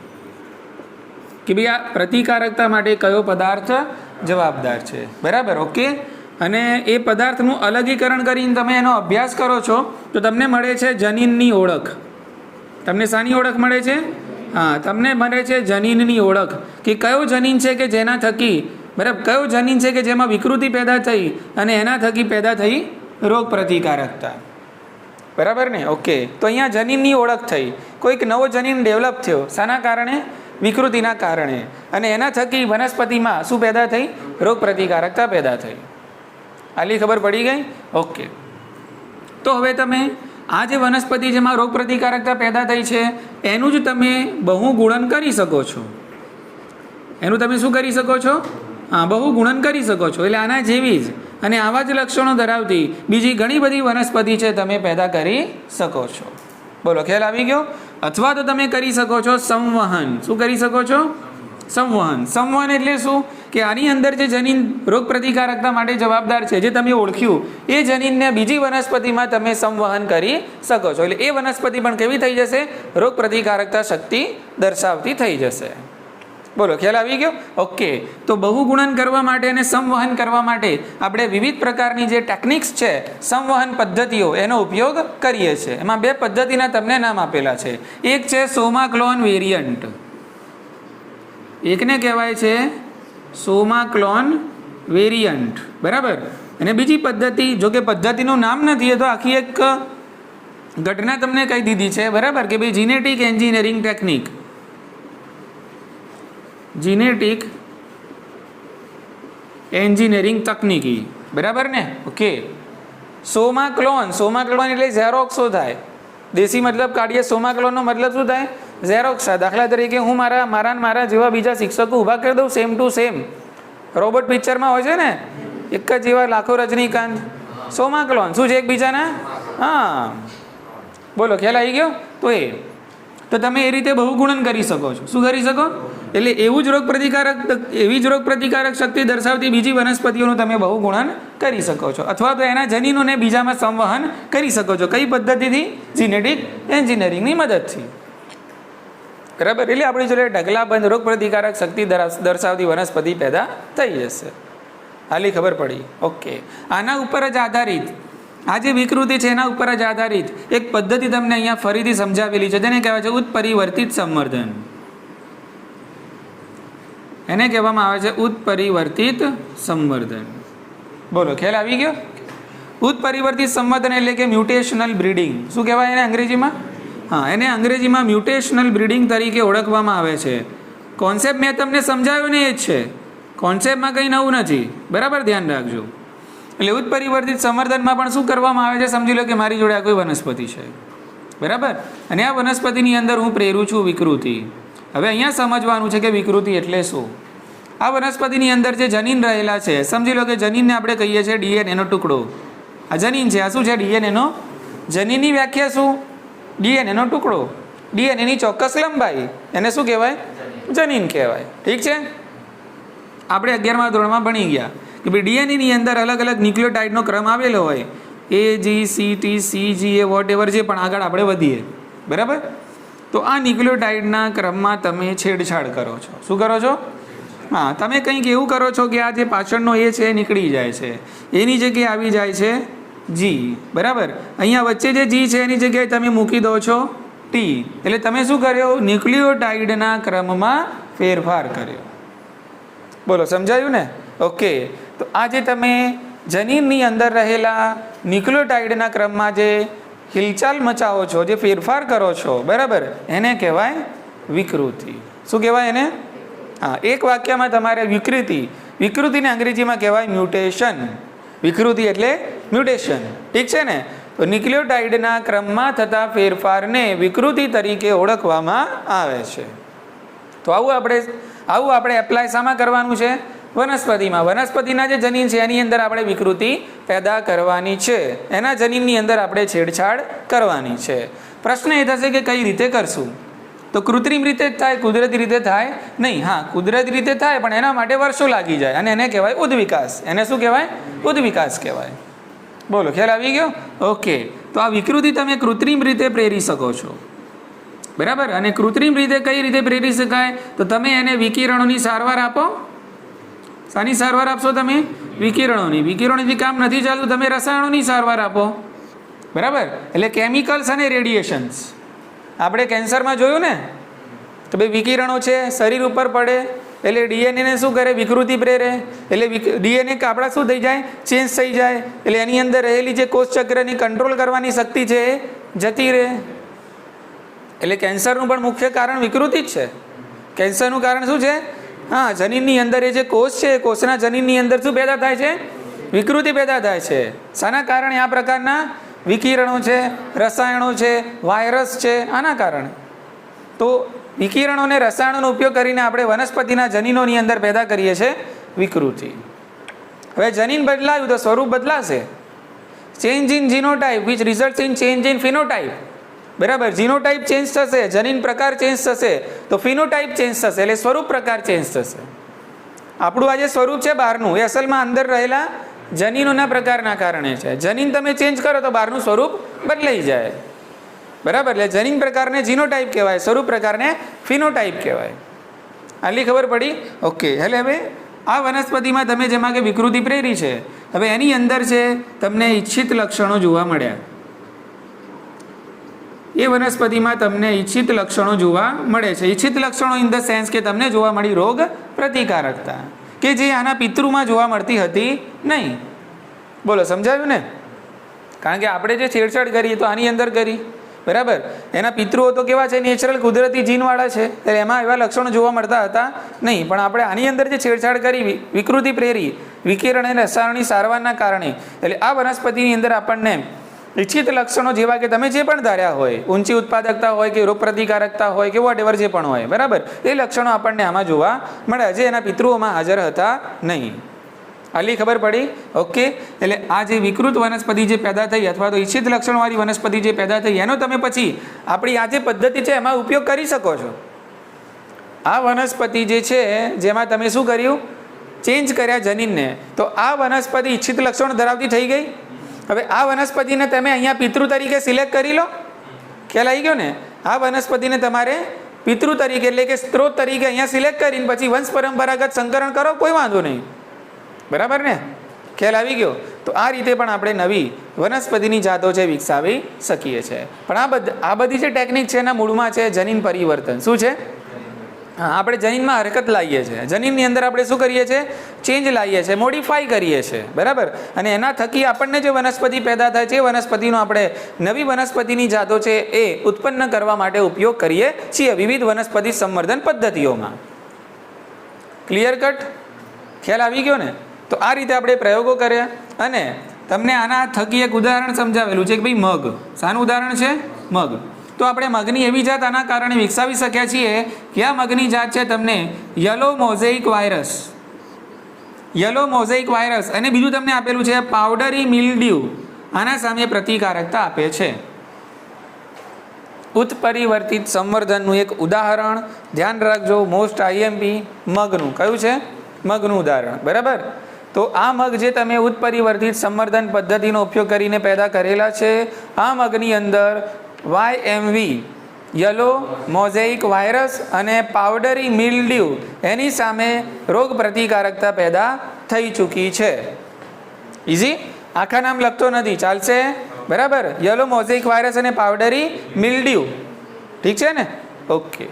કે ભાઈ આ પ્રતિકારકતા માટે કયો પદાર્થ જવાબદાર છે, બરાબર? ઓકે. અને એ પદાર્થનું અલગીકરણ કરીને તમે એનો અભ્યાસ કરો છો તો તમને મળે છે જનીનની ઓળખ. તમને શાની ઓળખ મળે છે? હા, તમને મળે છે જનીનની ઓળખ, કે કયો જનીન છે કે જેના થકી, બરાબર, કયો જનીન છે કે જેમાં વિકૃતિ પેદા થઈ અને એના થકી પેદા થઈ રોગ પ્રતિકારકતા, બરાબર ને? ઓકે. તો અહીંયા જનીનની ઓળખ થઈ, કોઈક નવો જનીન ડેવલપ થયો, શાના કારણે? વિકૃતિના કારણે, અને એના થકી વનસ્પતિમાં શું પેદા થઈ? રોગ પ્રતિકારકતા પેદા થઈ. આટલી ખબર પડી ગઈ? ઓકે. તો હવે તમે આ જે વનસ્પતિ જેમાં રોગ પ્રતિકારકતા પેદા થઈ છે એનું જ તમે બહુગુણન કરી શકો છો. એનું તમે શું કરી શકો છો? હા, બહુગુણન કરી શકો છો. એટલે આના જેવી જ અને આવા જ લક્ષણો ધરાવતી બીજી ઘણી બધી વનસ્પતિ છે તમે પેદા કરી શકો છો. બોલો, ખ્યાલ આવી ગયો? અથવા તો તમે કરી શકો છો સંવહન. શું કરી શકો છો? સંવહન. સંવહન એટલે શું? કે આની અંદર જે જનીન રોગ પ્રતિકારકતા માટે જવાબદાર છે, જે તમે ઓળખ્યું, એ જનીનને બીજી વનસ્પતિમાં તમે સંવહન કરી શકો છો. એટલે એ વનસ્પતિ પણ કેવી થઈ જશે? રોગ પ્રતિકારકતા શક્તિ દર્શાવતી થઈ જશે. બોલો, ખ્યાલ આવી ગયો? ઓકે. તો બહુગુણન કરવા માટે અને સંવહન કરવા માટે આપણે વિવિધ પ્રકારની જે ટેકનિક્સ છે, સંવહન પદ્ધતિઓ, એનો ઉપયોગ કરીએ છીએ. એમાં બે પદ્ધતિના તમને નામ આપેલા છે. એક છે સોમાક્લોન વેરિયન્ટ, એકને કહેવાય છે સોમાક્લોન વેરિયન્ટ, બરાબર? અને બીજી પદ્ધતિ, જો કે પદ્ધતિનું નામ નથી, એ તો આખી એક ઘટના તમને કહી દીધી છે, બરાબર? કે ભાઈ genetic engineering technique, genetic engineering તકનીકી, બરાબર ને? ઓકે. સોમાક્લોન, સોમાક્લોન એટલે ઝેરોક્સો થાય. દેશી મતલબ કાઢીએ, સોમાક્લોનનો મતલબ શું થાય? ઝેરોક્સ. દાખલા તરીકે હું મારા જેવા બીજા શિક્ષકો ઊભા કરી દઉં, સેમ ટુ સેમ. રોબોટ પિક્ચરમાં હોય છે ને, એક જ જેવા લાખો રજનીકાંત. સોમાક્લોન શું છે એકબીજાના? હા, બોલો, ખ્યાલ આવી ગયો? તો એ તો તમે એ રીતે બહુગુણન કરી શકો છો. શું કરી શકો? એટલે એવું જ એવી જ રોગ પ્રતિકારક શક્તિ દર્શાવતી બીજી વનસ્પતિઓનું તમે બહુગુણન કરી શકો છો, અથવા તો એના જનીનોને બીજામાં સંવહન કરી શકો છો. કઈ પદ્ધતિથી? જીનેટિક એન્જિનિયરિંગની મદદથી, બરાબર? એટલે આપણી જોડે ઢગલાબંધ રોગ પ્રતિકારક શક્તિ દર્શાવતી વનસ્પતિ પેદા થઈ જશે. હાલી ખબર પડી? ઓકે. આના ઉપર જ આધારિત, આ જે વિકૃતિ છે એના ઉપર જ આધારિત એક પદ્ધતિ તમને અહીંયા ફરીથી સમજાવેલી છે, જેને કહેવાય છે ઉત્પરિવર્તિત સંવર્ધન. એને કહેવામાં આવે છે ઉત્પરિવર્તિત સંવર્ધન. બોલો, ખ્યાલ આવી ગયો? ઉત્પરિવર્તિત સંવર્ધન એટલે કે મ્યુટેશનલ બ્રીડિંગ. શું કહેવાય એને અંગ્રેજીમાં? હા, એને અંગ્રેજીમાં મ્યુટેશનલ બ્રીડિંગ તરીકે ઓળખવામાં આવે છે. કોન્સેપ્ટ મેં તમને સમજાવ્યો ને એ જ છે, કોન્સેપ્ટમાં કંઈ નવું નથી, બરાબર? ધ્યાન રાખજો. એટલે ઉત્પરિવર્તિત સંવર્ધનમાં પણ શું કરવામાં આવે છે? સમજી લો કે મારી જોડે આ કોઈ વનસ્પતિ છે, બરાબર? અને આ વનસ્પતિની અંદર હું પ્રેરું છું વિકૃતિ. હવે અહીંયા સમજવાનું છે કે વિકૃતિ એટલે શું. આ વનસ્પતિની અંદર જે જનીન રહેલા છે, સમજી લો કે જનીનને આપણે કહીએ છીએ ડીએનએનો ટુકડો. આ જનીન છે. આ શું છે? ડીએનએનો. જનીનની વ્યાખ્યા શું? ડીએનએનો ટુકડો. ડીએનએની ચોક્કસ લંબાઈ, એને શું કહેવાય? જનીન કહેવાય. ઠીક છે? આપણે 11મા ધોરણમાં ભણી ગયા કે ભાઈ ડીએનએની અંદર અલગ અલગ ન્યુક્લિયોટાઇડનો ક્રમ આવેલો હોય, AGCT CGA વોટ એવર, જે પણ આગળ આપણે વધીએ, બરાબર? તો આ ન્યુક્લિયોટાઇડના ક્રમમાં તમે છેડછાડ કરો છો. શું કરો છો? હા, તમે કંઈક એવું કરો છો કે આ જે પાછળનો એ છે એ નીકળી જાય છે, એની જગ્યાએ આવી જાય છે જી, બરાબર? અહીંયા વચ્ચે જે જી છે એની જગ્યાએ તમે મૂકી દો છો ટી. એટલે તમે શું કર્યો? ન્યુક્લિયોટાઇડના ક્રમમાં ફેરફાર કર્યો. બોલો, સમજાયું ને? ઓકે. તો આ જે તમે જનીનની અંદર રહેલા ન્યુક્લિયોટાઇડના ક્રમમાં જે હિલચાલ મચાવો છો, જે ફેરફાર કરો છો, બરાબર, એને કહેવાય વિકૃતિ. શું કહેવાય એને? હા, એક વાક્યમાં તમારે વિકૃતિને અંગ્રેજીમાં કહેવાય મ્યુટેશન. વિકૃતિ એટલે મ્યુટેશન. ઠીક છે ને? તો ન્યુક્લિયોટાઇડના ક્રમમાં થતા ફેરફારને વિકૃતિ તરીકે ઓળખવામાં આવે છે. તો આવું આપણે એપ્લાય શામાં કરવાનું છે? વનસ્પતિમાં. વનસ્પતિના જે જનીન છે એની અંદર આપણે વિકૃતિ પેદા કરવાની છે, એના જનીનની અંદર આપણે છેડછાડ કરવાની છે. પ્રશ્ન એ થશે કે કઈ રીતે કરશું? તો કૃત્રિમ રીતે જ થાય, કુદરતી રીતે થાય નહીં. હા, કુદરતી રીતે થાય પણ એના માટે વર્ષો લાગી જાય અને એને કહેવાય ઉદ્વિકાસ. એને શું કહેવાય? ઉદ્વિકાસ કહેવાય. બોલો, ખ્યાલ આવી ગયો? ઓકે. તો આ વિકૃતિ તમે કૃત્રિમ રીતે પ્રેરી શકો છો, બરાબર. અને કૃત્રિમ રીતે કઈ રીતે પ્રેરી શકાય? તો તમે એને વિકિરણોની સારવાર આપો. શાની સારવાર આપશો તમે? વિકિરણોની. વિકિરણોથી કામ નથી ચાલતું, તમે રસાયણોની સારવાર આપો, બરાબર. એટલે કેમિકલ્સ અને રેડિયેશન્સ. આપણે કેન્સરમાં જોયું ને, તો ભાઈ વિકિરણો છે, શરીર ઉપર પડે એટલે ડીએનએને શું કરે? વિકૃતિ પ્રેરે. એટલે ડીએનએ આપણા શું થઈ જાય? ચેન્જ થઈ જાય. એટલે એની અંદર રહેલી જે કોષ ચક્રની કંટ્રોલ કરવાની શક્તિ છે એ જતી રહે. એટલે કેન્સરનું પણ મુખ્ય કારણ વિકૃતિ જ છે. કેન્સરનું કારણ શું છે? હા, જનીનની અંદર એ જે કોષ છે, કોષના જનીનની અંદર શું પેદા થાય છે? વિકૃતિ પેદા થાય છે. શાના કારણે? આ પ્રકારના વિકિરણો છે, રસાયણો છે, વાયરસ છે, આના કારણે. તો વિકિરણો અને રસાયણોનો ઉપયોગ કરીને આપણે વનસ્પતિના જનીનોની અંદર પેદા કરીએ છીએ વિકૃતિ. હવે જનીન બદલાયું તો સ્વરૂપ બદલાશે. Change in genotype which result in change in phenotype. બરાબર. જીનોટાઇપ ચેન્જ થશે, જનીન પ્રકાર ચેન્જ થશે, તો ફિનોટાઇપ ચેન્જ થશે, એટલે સ્વરૂપ પ્રકાર ચેન્જ થશે. આપણું આ જે સ્વરૂપ છે બહારનું, એ અસલમાં અંદર રહેલા જનીનોના પ્રકારના કારણે છે. જનીન તમે ચેન્જ કરો તો બહારનું સ્વરૂપ બદલાઈ જાય, બરાબર. એટલે જનીન પ્રકારને જીનોટાઇપ કહેવાય, સ્વરૂપ પ્રકારને ફિનોટાઇપ કહેવાય. આટલી ખબર પડી? ઓકે. એટલે હવે આ વનસ્પતિમાં તમે જેમાં કે વિકૃતિ પ્રેરી છે, હવે એની અંદર છે તમને ઈચ્છિત લક્ષણો જોવા મળ્યા. એ વનસ્પતિમાં તમને ઈચ્છિત લક્ષણો જોવા મળે છે. ઈચ્છિત લક્ષણો ઇન ધ સેન્સ કે તમને જોવા મળી રોગ પ્રતિકારકતા, કે જે આના પિતૃમાં જોવા મળતી હતી નહીં. બોલો, સમજાયું ને? કારણ કે આપણે જે છેડછાડ કરીએ તો આની અંદર કરી, બરાબર. એના પિતૃઓ તો કેવા છે? નેચરલ કુદરતી જીનવાળા છે, એટલે એમાં એવા લક્ષણો જોવા મળતા હતા નહીં. પણ આપણે આની અંદર જે છેડછાડ કરી, વિકૃતિ પ્રેરી, વિકિરણ અને રસાયણની સારવારના કારણે, એટલે આ વનસ્પતિની અંદર આપણને ઈચ્છિત લક્ષણો જેવા કે તમે જે પણ ધાર્યા હોય, ઊંચી ઉત્પાદકતા હોય કે રોગ પ્રતિકારકતા હોય કે વોટ એવર જે પણ હોય, બરાબર, એ લક્ષણો આપણને આમાં જોવા મળ્યા, જે એના પિતૃઓમાં હાજર હતા નહીં. આટલી ખબર પડી? ઓકે. એટલે આ જે વિકૃત વનસ્પતિ જે પેદા થઈ, અથવા તો ઈચ્છિત લક્ષણોવાળી વનસ્પતિ જે પેદા થઈ, એનો તમે પછી આપણી આ જે પદ્ધતિ છે એમાં ઉપયોગ કરી શકો છો. આ વનસ્પતિ જે છે જેમાં તમે શું કર્યું? ચેન્જ કર્યા જનીનને, તો આ વનસ્પતિ ઈચ્છિત લક્ષણો ધરાવતી થઈ ગઈ. હવે આ વનસ્પતિને તમે અહીંયા પિતૃ તરીકે સિલેક્ટ કરી લો. ખ્યાલ આવી ગયો ને? આ વનસ્પતિને તમારે પિતૃ તરીકે એટલે કે સ્ત્રોત તરીકે અહીંયા સિલેક્ટ કરીને પછી વંશ પરંપરાગત સંકરણ કરો, કોઈ વાંધો નહીં, બરાબર ને? ખ્યાલ આવી ગયો? તો આ રીતે પણ આપણે નવી વનસ્પતિની જાતો છે વિકસાવી શકીએ છીએ. પણ આ બધી જે ટેકનિક છે એના મૂળમાં છે જનીન પરિવર્તન. શું છે? હા, આપણે જનીનમાં હરકત લાવીએ છીએ. જનીનની અંદર આપણે શું કરીએ છીએ? ચેન્જ લાવીએ છીએ, મોડિફાઈ કરીએ છીએ, બરાબર. અને એના થકી આપણને જે વનસ્પતિ પેદા થાય છે એ વનસ્પતિનો આપણે નવી વનસ્પતિની જાતો છે એ ઉત્પન્ન કરવા માટે ઉપયોગ કરીએ છીએ વિવિધ વનસ્પતિ સંવર્ધન પદ્ધતિઓમાં. Clear cut? ખ્યાલ આવી ગયો ને? તો આ રીતે આપણે પ્રયોગો કર્યા અને તમને આના થકી એક ઉદાહરણ સમજાવેલું છે કે ભાઈ મગ. શાનું ઉદાહરણ છે? મગ. તો આપણે મગની એવી જાત આના કારણે વિકસાવી શક્યા છીએ કે આ મગની જાત છે તમને yellow mosaic virus. Yellow mosaic virus અને બીજું તમને આપેલું છે પાવડરી મિલ્ડ્યુ. આના સામે પ્રતિકારકતા આપે છે. ઉત્પરિવર્તિત સંવર્ધનનું એક ઉદાહરણ ધ્યાન રાખજો. મોસ્ટ આઈએમપી મગનું. કયું છે? મગનું ઉદાહરણ, બરાબર. તો આ મગ જે તમે ઉત્પરિવર્તિત સંવર્ધન પદ્ધતિનો ઉપયોગ કરીને પેદા કરેલા છે, આ મગની અંદર YMV યલો મોઝેઇક વાયરસ અને પાવડરી મિલ્ડ્યુ એની સામે રોગ પ્રતિકારકતા પેદા થઈ ચૂકી છે. ઇઝી? આખા નામ લખતો નથી, ચાલશે? બરાબર. યલો મોઝેઇક વાયરસ અને પાવડરી મિલ્ડ્યુ. ઠીક છે ને? ઓકે.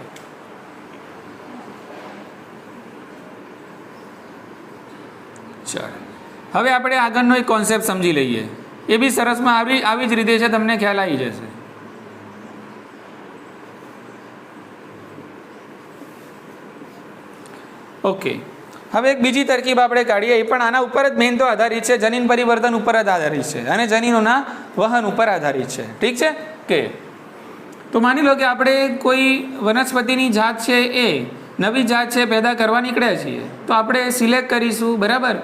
ચાલો, હવે આપણે આગળનો એક કોન્સેપ્ટ સમજી લઈએ. એ બી સરસમાં આવી જ રીતે છે, તમને ખ્યાલ આવી જશે. ઓકે. હવે એક બીજી તરકીબ આપણે કાઢીએ, એ પણ આના ઉપર જ મેઇન તો આધારિત છે, જનીન પરિવર્તન ઉપર જ આધારિત છે અને જનીનોના વહન ઉપર આધારિત છે. ઠીક છે કે તો માની લો કે આપણે કોઈ વનસ્પતિની જાત છે એ નવી જાત છે પેદા કરવા નીકળ્યા છીએ, તો આપણે સિલેક્ટ કરીશું, બરાબર,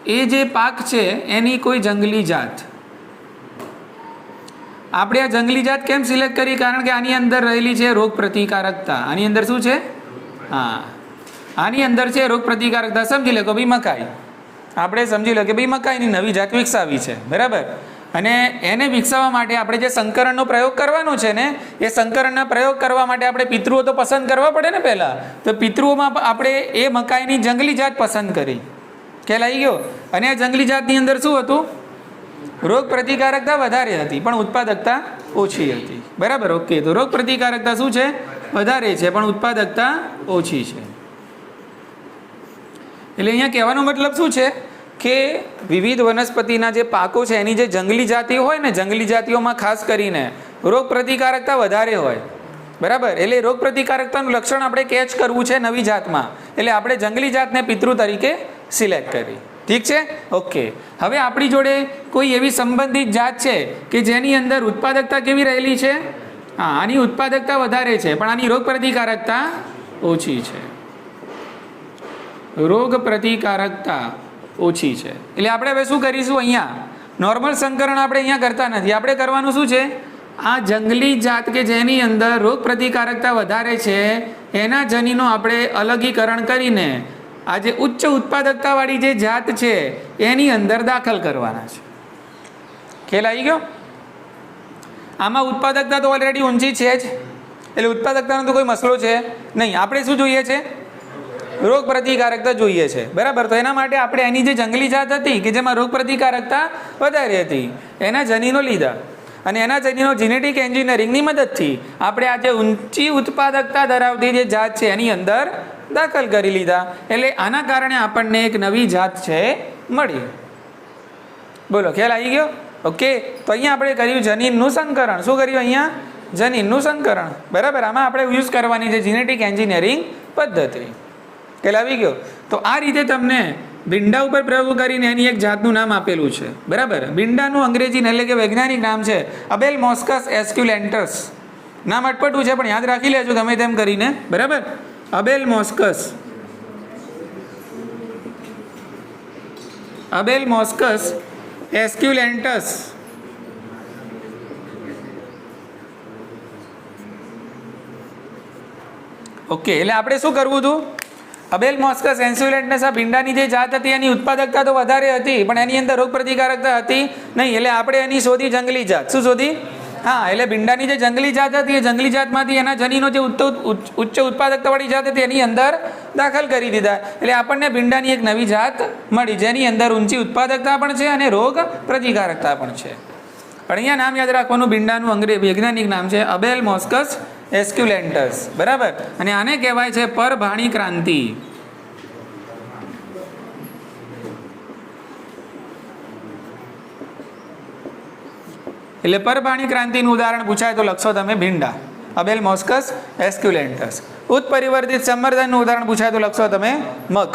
એ જે પાક છે એની કોઈ જંગલી જાત. આપણે આ જંગલી જાત કેમ સિલેક્ટ કરી? કારણ કે આની અંદર રહેલી છે રોગ પ્રતિકારકતા. આની અંદર શું છે? હા, આની અંદર છે રોગ પ્રતિકારકતા. સમજી લો કે ભાઈ મકાઈ, આપણે સમજી લો કે ભાઈ મકાઈની નવી જાત વિકસાવી છે, બરાબર, અને એને વિકસાવવા માટે આપણે જે સંકરણનો પ્રયોગ કરવાનો છે ને, એ સંકરણના પ્રયોગ કરવા માટે આપણે પિતૃઓ તો પસંદ કરવા પડે ને પહેલાં. તો પિતૃઓમાં આપણે એ મકાઈની જંગલી જાત પસંદ કરી, ખ્યાલ આવી ગયો. અને આ જંગલી જાતની અંદર શું હતું? રોગ પ્રતિકારકતા વધારે હતી પણ ઉત્પાદકતા ઓછી હતી, બરાબર. ઓકે, તો રોગ પ્રતિકારકતા શું છે? વધારે છે પણ ઉત્પાદકતા ઓછી છે. એટલે અહીંયા કહેવાનો મતલબ શું છે કે વિવિધ વનસ્પતિના જે પાકો છે એની જે જંગલી જાતિઓ હોય ને, જંગલી જાતિઓમાં ખાસ કરીને રોગ પ્રતિકારકતા વધારે હોય, બરાબર. એટલે રોગ પ્રતિકારકતાનું લક્ષણ આપણે કેચ કરવું છે નવી જાતમાં, એટલે આપણે જંગલી જાતને પિતૃ તરીકે સિલેક્ટ કરી. ઠીક છે, ઓકે. હવે આપણી જોડે કોઈ એવી સંબંધિત જાત છે કે જેની અંદર ઉત્પાદકતા કેવી રહેલી છે? હા, આની ઉત્પાદકતા વધારે છે પણ આની રોગ પ્રતિકારકતા ઓછી છે. રોગ પ્રતિકારકતા ઓછી છે. એટલે આપણે હવે શું કરીશું? અહીંયા નોર્મલ સંકરણ આપણે અહીંયા કરતા નથી. આપણે કરવાનું શું છે? આ જંગલી જાત કે જેની અંદર રોગ પ્રતિકારકતા વધારે છે એના જનીનો આપણે અલગીકરણ કરીને આ જે ઉચ્ચ ઉત્પાદકતાવાળી જે જાત છે એની અંદર દાખલ કરવાના છે. ખ્યાલ આવી ગયો? આમાં ઉત્પાદકતા તો ઓલરેડી ઊંચી છે જ, એટલે ઉત્પાદકતાનો તો કોઈ મસલો છે નહીં. આપણે શું જોઈએ છે? રોગ પ્રતિકારકતા જોઈએ છે, બરાબર. તો એના માટે આપણે એની જે જંગલી જાત હતી કે જેમાં રોગ પ્રતિકારકતા વધારે હતી એના જનીનો લીધા અને એના જનીનો જીનેટિક એન્જિનિયરિંગની મદદથી આપણે આ જે ઊંચી ઉત્પાદકતા ધરાવતી જે જાત છે એની અંદર દાખલ કરી લીધા. એટલે આના કારણે આપણને એક નવી જાત છે મળી. બોલો, ખ્યાલ આવી ગયો? ઓકે, તો અહીંયા આપણે કર્યું જનીનનું સંકરણ. શું કર્યું અહીંયા? જનીનનું સંકરણ, બરાબર. આમાં આપણે યુઝ કરવાની છે જીનેટિક એન્જિનિયરિંગ પદ્ધતિ. ખ્યાલ આવી ગયો? તો આ રીતે તમને ભીંડા ઉપર પ્રયોગ કરીને એની એક જાતનું નામ આપેલું છે, બરાબર. ભીંડાનું અંગ્રેજી એટલે કે વૈજ્ઞાનિક નામ છે અબેલમોસ્કસ એસ્ક્યુલેન્ટસ. નામ અટપટું છે પણ યાદ રાખી લેજો ગમે તેમ કરીને, બરાબર. અબેલમોસ્કસ, અબેલમોસ્કસ એસ્ક્યુલેન્ટસ. ઓકે, એટલે આપણે શું કરવું હતું? અબેલમોસ્કસ એસ્ક્યુલેન્ટસ આ ભીંડાની જે જાત હતી એની ઉત્પાદકતા તો વધારે હતી પણ એની અંદર રોગ પ્રતિકારકતા હતી નહીં, એટલે આપણે એની શોધી જંગલી જાત. શું શોધી? હા, એટલે ભીંડાની જે જંગલી જાત હતી એ જંગલી જાતમાંથી એના જનીનો જે ઉચ્ચ ઉત્પાદકતાવાળી જાત હતી એની અંદર દાખલ કરી દીધા. એટલે આપણને ભીંડાની એક નવી જાત મળી જેની અંદર ઊંચી ઉત્પાદકતા પણ છે અને રોગ પ્રતિકારકતા પણ છે. પણ અહીંયા નામ યાદ રાખવાનું, ભીંડાનું વૈજ્ઞાનિક નામ છે અબેલમોસ્કસ એસ્ક્યુલેન્ટસ, બરાબર. અને આને કહેવાય છે પરભાણી ક્રાંતિ. એટલે પરભાણી ક્રાંતિનું ઉદાહરણ પૂછાય તો લખશો તમે ભીંડા, અબેલમોસ્કસ એસ્ક્યુલેન્ટસ. ઉત્પરિવર્તિત સંવર્ધનનું ઉદાહરણ પૂછાય તો લખશો તમે મગ.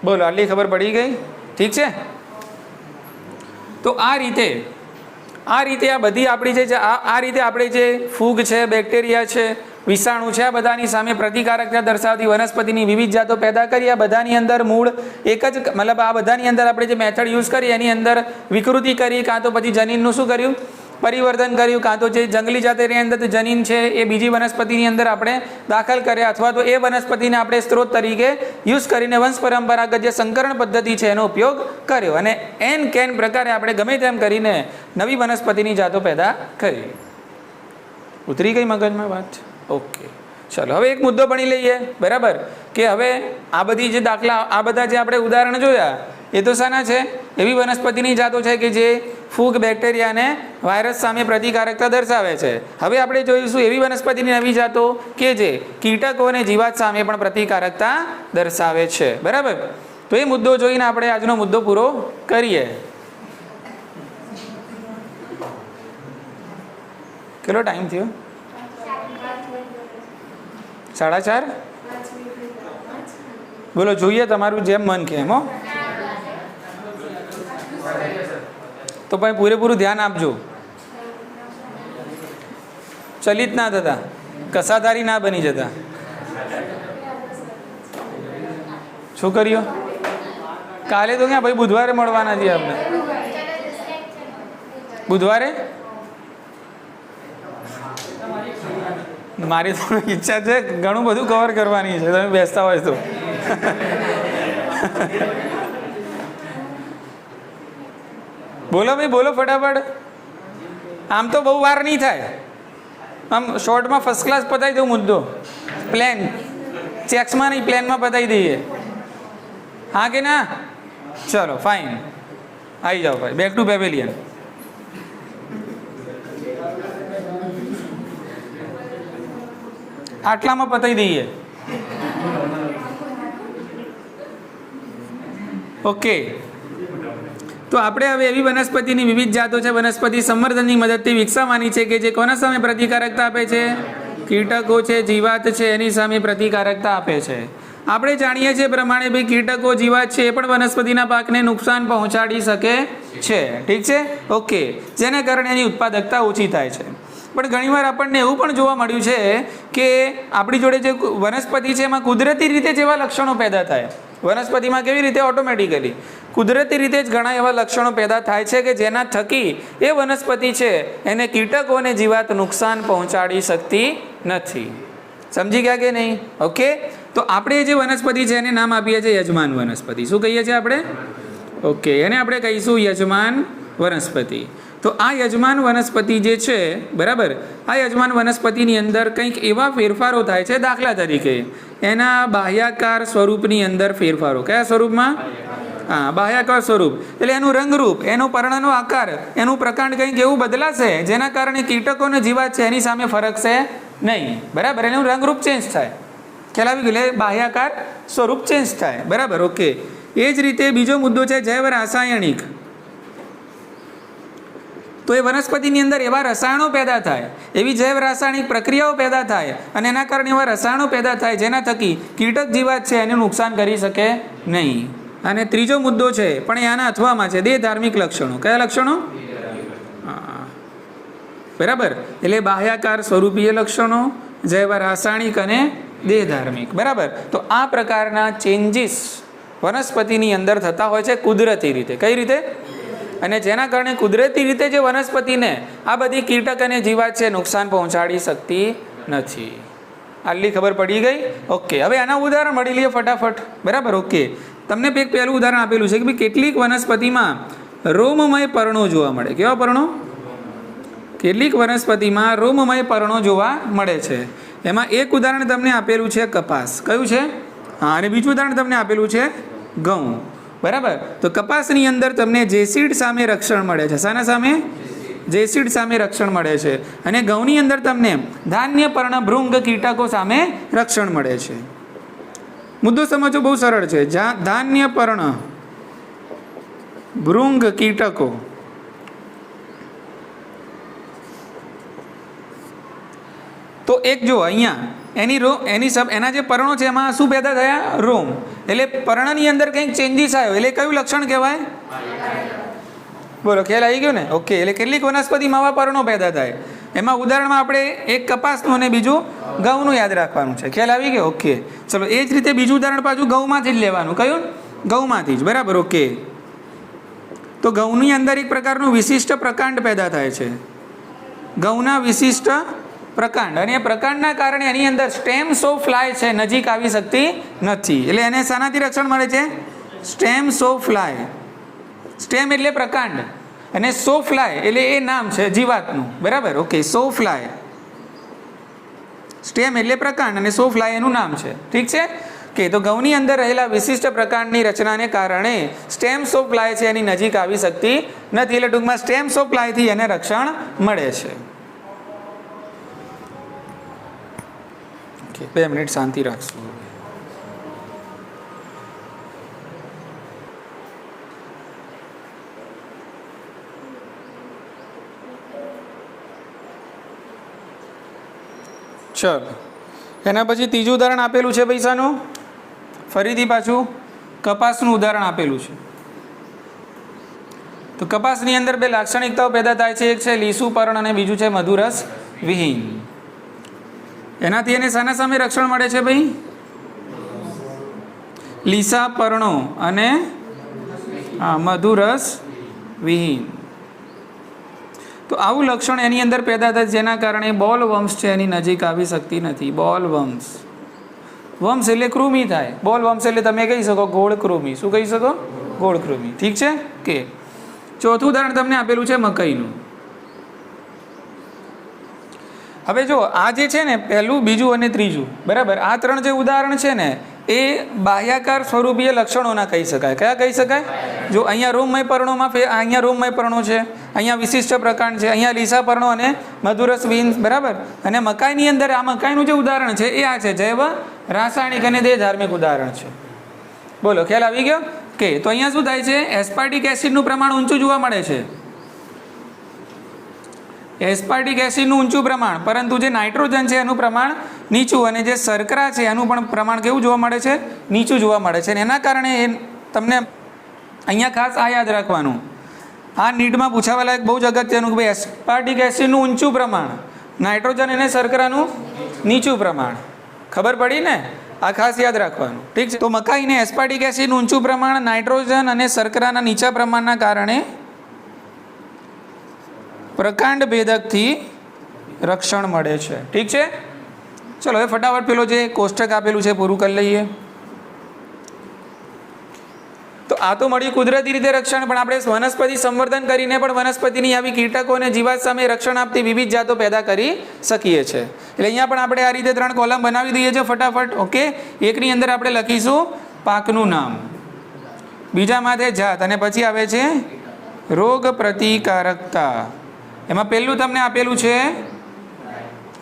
બોલો, આટલી ખબર પડી ગઈ? ઠીક છે. તો આ રીતે આ બધી આપણી જે આ રીતે આપણે જે ફૂગ છે, બેક્ટેરિયા છે, વિષાણુ છે, આ બધાની સામે પ્રતિકારકતા દર્શાવતી વનસ્પતિની વિવિધ જાતો પેદા કરી. આ બધાની અંદર મૂળ એક જ, મતલબ આ બધાની અંદર આપણે જે મેથડ યુઝ કરી એની અંદર વિકૃતિ કરી, કાં તો પછી જનીનનું શું કર્યું? પરિવર્તન કર્યું, કાં તો જે જંગલી જાતિની અંદર જનીન છે એ બીજી વનસ્પતિની અંદર આપણે દાખલ કર્યા, અથવા તો એ વનસ્પતિને આપણે સ્ત્રોત તરીકે યુઝ કરીને વંશ પરંપરાગત જે સંકરણ પદ્ધતિ છે એનો ઉપયોગ કર્યો અને એન કેન પ્રકારે આપણે ગમે તેમ કરીને નવી વનસ્પતિની જાતો પેદા કરી. ઉતરી ગઈ મગજમાં વાત? ઓકે, ચાલો હવે એક મુદ્દો ભણી લઈએ, બરાબર. કે હવે આ બધી જે દાખલા, આ બધા જે આપણે ઉદાહરણ જોયા એ તો શાના છે? એવી વનસ્પતિની જાતો છે કે જે ફૂગ, બેક્ટેરિયા અને વાયરસ સામે પ્રતિકારકતા દર્શાવે છે. હવે આપણે જોઈશું એવી વનસ્પતિની નવી જાતો કે જે કીટકો અને જીવાત સામે પણ પ્રતિકારકતા દર્શાવે છે, બરાબર. તો એ મુદ્દો જોઈને આપણે આજનો મુદ્દો પૂરો કરીએ. કેટલો ટાઈમ થયો? 4:30. બોલો, જોઈએ તમારું જેમ મન કે એમ. હો, તો તો ભાઈ પૂરેપૂરું ધ્યાન આપજો. ચલિત ના થતા, કસાધારી ના બની જતા. છોકરીઓ કાલે તો ક્યાં ભાઈ, બુધવારે મળવાના છીએ આપણે. બુધવારે મારી તો ઈચ્છા છે ઘણું બધું કવર કરવાની છે, તમે બેસતા હોય તો. બોલો ભાઈ, બોલો ફટાફટ. આમ તો બહુ વાર નહીં થાય, આમ શોર્ટમાં ફર્સ્ટ ક્લાસ પતાવી દઉં મુદ્દો. પ્લેન ચેક્સમાં નહીં, પ્લેનમાં પતાવી દઈએ. હા કે ના? ચલો ફાઇન, આવી જાઓ ભાઈ, બેક ટુ પેવેલિયન. આટલામાં પતાવી દઈએ. ઓકે, તો આપણે હવે એવી વનસ્પતિની વિવિધ જાતો છે વનસ્પતિ સંવર્ધનની મદદથી વિકસાવવાની છે કે જે કોના સામે પ્રતિકારકતા આપે છે? કીટકો છે, જીવાત છે, એની સામે પ્રતિકારકતા આપે છે. આપણે જાણીએ છીએ પ્રમાણે ભાઈ કીટકો, જીવાત છે એ પણ વનસ્પતિના પાકને નુકસાન પહોંચાડી શકે છે. ઠીક છે, ઓકે, જેના કારણે એની ઉત્પાદકતા ઓછી થાય છે. પણ ઘણીવાર આપણને એવું પણ જોવા મળ્યું છે કે આપણી જોડે જે વનસ્પતિ છે એમાં કુદરતી રીતે જેવા લક્ષણો પેદા થાય. વનસ્પતિમાં કેવી રીતે? ઓટોમેટિકલી કુદરતી રીતે જ ઘણા એવા લક્ષણો પેદા થાય છે કે જેના થકી એ વનસ્પતિ છે એને કીટકો અને જીવાત નુકસાન પહોંચાડી શકતી નથી. સમજી ગયા કે નહીં? ઓકે, તો આપણે જે વનસ્પતિ છે એને નામ આપીએ છીએ યજમાન વનસ્પતિ. શું કહીએ છીએ આપણે? ઓકે, એને આપણે કહીશું યજમાન વનસ્પતિ. તો આ યજમાન વનસ્પતિ જે છે, બરાબર, આ યજમાન વનસ્પતિની અંદર કંઈક એવા ફેરફારો થાય છે. દાખલા તરીકે એના બાહ્યાકાર સ્વરૂપની અંદર ફેરફારો. કયા સ્વરૂપમાં? હા, બાહ્યાકાર સ્વરૂપ એટલે એનું રંગરૂપ, એનો પર્ણનો આકાર, એનું પ્રકાંડ કંઈક એવું બદલાશે જેના કારણે કીટકો અને જીવાત છે એની સામે ફરકશે નહીં. બરાબર, એનું રંગરૂપ ચેન્જ થાય. ખ્યાલ આવી ગયો? એટલે બાહ્યાકાર સ્વરૂપ ચેન્જ થાય. બરાબર, ઓકે. એ જ રીતે બીજો મુદ્દો છે જૈવ રાસાયણિક. તો એ વનસ્પતિની અંદર એવા રસાયણો પેદા થાય, એવી જૈવ રાસાયણિક પ્રક્રિયાઓ પેદા થાય અને એના કારણે એવા રસાયણો પેદા થાય જેના થકી કીટક જીવાત છે એને નુકસાન કરી શકે નહીં. અને ત્રીજો મુદ્દો છે પણ એ આના અથવામાં છે, દેહ ધાર્મિક લક્ષણો. કયા લક્ષણો? હા, બરાબર, એટલે બાહ્યાકાર સ્વરૂપીય લક્ષણો, જૈવ રાસાયણિક અને દેહ ધાર્મિક. બરાબર, તો આ પ્રકારના ચેન્જીસ વનસ્પતિની અંદર થતા હોય છે કુદરતી રીતે. કઈ રીતે? અને જેના કારણે કુદરતી રીતે જે વનસ્પતિને આ બધી કીટક અને જીવાત છે નુકસાન પહોંચાડી શકતી નથી. આટલી ખબર પડી ગઈ? ઓકે, હવે આના ઉદાહરણ મળી લઈએ ફટાફટ. બરાબર, ઓકે. તમને એક પહેલું ઉદાહરણ આપેલું છે કે ભાઈ કેટલીક વનસ્પતિમાં રોમમય પર્ણો જોવા મળે. કેવા પર્ણો? કેટલીક વનસ્પતિમાં રોમમય પર્ણો જોવા મળે છે. એમાં એક ઉદાહરણ તમને આપેલું છે કપાસ. કયું છે? હા, અને બીજું ઉદાહરણ તમને આપેલું છે ઘઉં. બરાબર, તો કપાસની અંદર તમને જેસીડ સામે રક્ષણ મળે છે. શાના સામે? જેસીડ સામે રક્ષણ મળે છે. અને ઘઉંની અંદર તમને ધાન્ય પર્ણ ભૃંગ કીટકો સામે રક્ષણ મળે છે. મુદ્દો સમજો, બહુ સરળ છે. ધાન્ય પર્ણ ભૃંગ કીટકો. તો એક જો અહીંયા એના જે પર્ણો છે એમાં શું પેદા થયા? રોમ. એટલે પર્ણની અંદર કંઈક ચેન્જીસ આવ્યો એટલે કયું લક્ષણ કહેવાય? બોલો, ખ્યાલ આવી ગયો ને? ઓકે, એટલે કેટલીક વનસ્પતિમાં આવા પર્ણો પેદા થાય. એમાં ઉદાહરણમાં આપણે એક કપાસનું અને બીજું ઘઉંનું યાદ રાખવાનું છે. ખ્યાલ આવી ગયો? ઓકે, ચલો. એ જ રીતે બીજું ઉદાહરણ પાછું ઘઉંમાંથી જ લેવાનું. કયું? ઘઉંમાંથી જ. બરાબર, ઓકે. તો ઘઉંની અંદર એક પ્રકારનું વિશિષ્ટ પ્રકાંડ પેદા થાય છે. ઘઉંના વિશિષ્ટ પ્રકાંડ, અને એ પ્રકાંડના કારણે એની અંદર સ્ટેમ્સ ઓફ ફ્લાય છે નજીક આવી શકતી નથી. એટલે એને શાનાથી રક્ષણ મળે છે? Stems of fly. સ્ટેમ એટલે પ્રકાંડ અને સો ફ્લાય એટલે એ નામ છે જીવાતનું. બરાબર, ઓકે. સો ફ્લાય, સ્ટેમ એટલે પ્રકાંડ અને સો ફ્લાય એનું નામ છે. ઠીક છે કે? તો ઘઉંની અંદર રહેલા વિશિષ્ટ પ્રકાંડની રચનાને કારણે સ્ટેમ્સ ઓફ ફ્લાય છે એની નજીક આવી શકતી નથી. એટલે ટૂંકમાં સ્ટેમ્સ ઓફ ફ્લાયથી એને રક્ષણ મળે છે. 2 મિનિટ શાંતિ રાખશું. ચલો, એના પછી ત્રીજું ઉદાહરણ આપેલું છે પૈસાનું. ફરીથી પાછું કપાસનું ઉદાહરણ આપેલું છે. તો કપાસની અંદર બે લાક્ષણિકતાઓ પેદા થાય છે, એક છે લીસું પર્ણ અને બીજું છે મધુરસ વિહીન. એનાથી એને શાના સામે રક્ષણ મળે છે ભાઈ? લીસા પર્ણો અને મધુરસ વિહીન. તો આવું લક્ષણ એની અંદર પેદા થાય જેના કારણે બોલ વંશ છે એની નજીક આવી શકતી નથી. બોલ વંશ, વંશ એટલે કૃમિ થાય. બોલ વંશ એટલે તમે કહી શકો ગોળ કૃમિ. શું કહી શકો? ગોળ કૃમિ. ઠીક છે કે ચોથું ઉદાહરણ તમને આપેલું છે મકઈનું. હવે જો આ જે છે ને પહેલું, બીજું અને ત્રીજું, બરાબર, આ ત્રણ જે ઉદાહરણ છે ને એ બાહ્યાકાર સ્વરૂપીય લક્ષણોના કહી શકાય. કયા કહી શકાય? જો અહીંયા રોમમય પર્ણોમાં અહીંયા રોમમય પર્ણો છે, અહીંયા વિશિષ્ટ પ્રકાંડ છે, અહીંયા લીસા પર્ણો અને મધુરસ વિહીન, બરાબર. અને મકાઈની અંદર આ મકાઈનું જે ઉદાહરણ છે એ આ છે જૈવ રાસાયણિક અને દેહધાર્મિક ઉદાહરણ છે. બોલો, ખ્યાલ આવી ગયો કે? તો અહીંયા શું થાય છે? એસ્પાર્ટિક એસિડનું પ્રમાણ ઊંચું જોવા મળે છે. એસ્પાર્ટિક એસિડનું ઊંચું પ્રમાણ, પરંતુ જે નાઇટ્રોજન છે એનું પ્રમાણ નીચું, અને જે શર્કરા છે એનું પણ પ્રમાણ કેવું જોવા મળે છે? નીચું જોવા મળે છે. અને એના કારણે એ તમને અહીંયા ખાસ આ યાદ રાખવાનું, આ નીટમાં પૂછાવેલા એક બહુ જ અગત્યનું કે ભાઈ એસ્પાર્ટિક એસિડનું ઊંચું પ્રમાણ, નાઇટ્રોજન અને શર્કરાનું નીચું પ્રમાણ. ખબર પડી ને? આ ખાસ યાદ રાખવાનું. ઠીક છે. તો મકાઈને એસ્પાર્ટિક એસિડનું ઊંચું પ્રમાણ, નાઇટ્રોજન અને શર્કરાના નીચા પ્રમાણના કારણે પ્રકાંડ ભેદકથી રક્ષણ મળે છે. ઠીક છે. ચલો હવે ફટાફટ પેલો જે કોષ્ટક આપેલું છે પૂરું કરી લઈએ. તો આ તો મળ્યું કુદરતી રીતે રક્ષણ, પણ આપણે વનસ્પતિ સંવર્ધન કરીને પણ વનસ્પતિની આવી કીટકો અને જીવાત સામે રક્ષણ આપતી વિવિધ જાતો પેદા કરી શકીએ છીએ. એટલે અહીંયા પણ આપણે આ રીતે 3 કોલમ બનાવી દઈએ છીએ ફટાફટ. ઓકે, એકની અંદર આપણે લખીશું પાકનું નામ, બીજા માથે જાત, અને પછી આવે છે રોગ પ્રતિકારકતા. એમાં પહેલું તમને આપેલું છે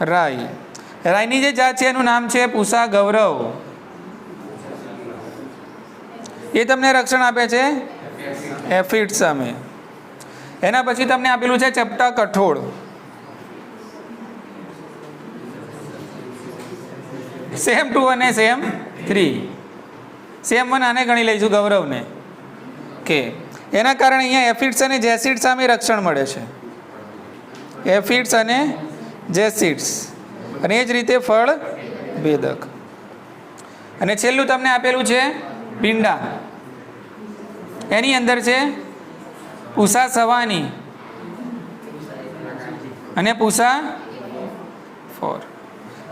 રાઈ. રાઈની જે જાત છે એનું નામ છે પૂષા ગૌરવ. એ તમને રક્ષણ આપે છે એફિડ સામે. એના પછી તમને આપેલું છે ચપટા કઠોળ. સેમ 2 અને સેમ 3. સેમ 1 આને ગણી લઈશું ગૌરવને કે એના કારણે અહીંયા એફિડ્સ અને જેસિડ સામે રક્ષણ મળે છે. એફિડ્સ અને જેસિડ્સ, અને એ જ રીતે ફળ ભેદક. અને છેલ્લું તમને આપેલું છે ભીંડા. એની અંદર છે પૂષા સવાની અને પૂષા ફોર.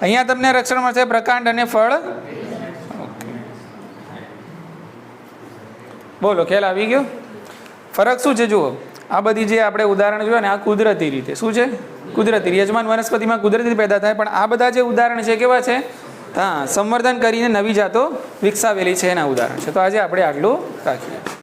અહીંયા તમને રક્ષણ મળશે પ્રકાંડ અને ફળ. બોલો, ખ્યાલ આવી ગયો? ફરક શું છે જુઓ, આ બધી જે આપણે ઉદાહરણ જોયા ને આ કુદરતી રીતે શું છે? કુદરતી. યજમાન વનસ્પતિમાં કુદરતી પેદા થાય, પણ આ બધા જે ઉદાહરણ છે કેવા છે? હા, સંવર્ધન કરીને નવી જાતો વિકસાવેલી છે એના ઉદાહરણ છે. તો આજે આપણે આટલું રાખીએ.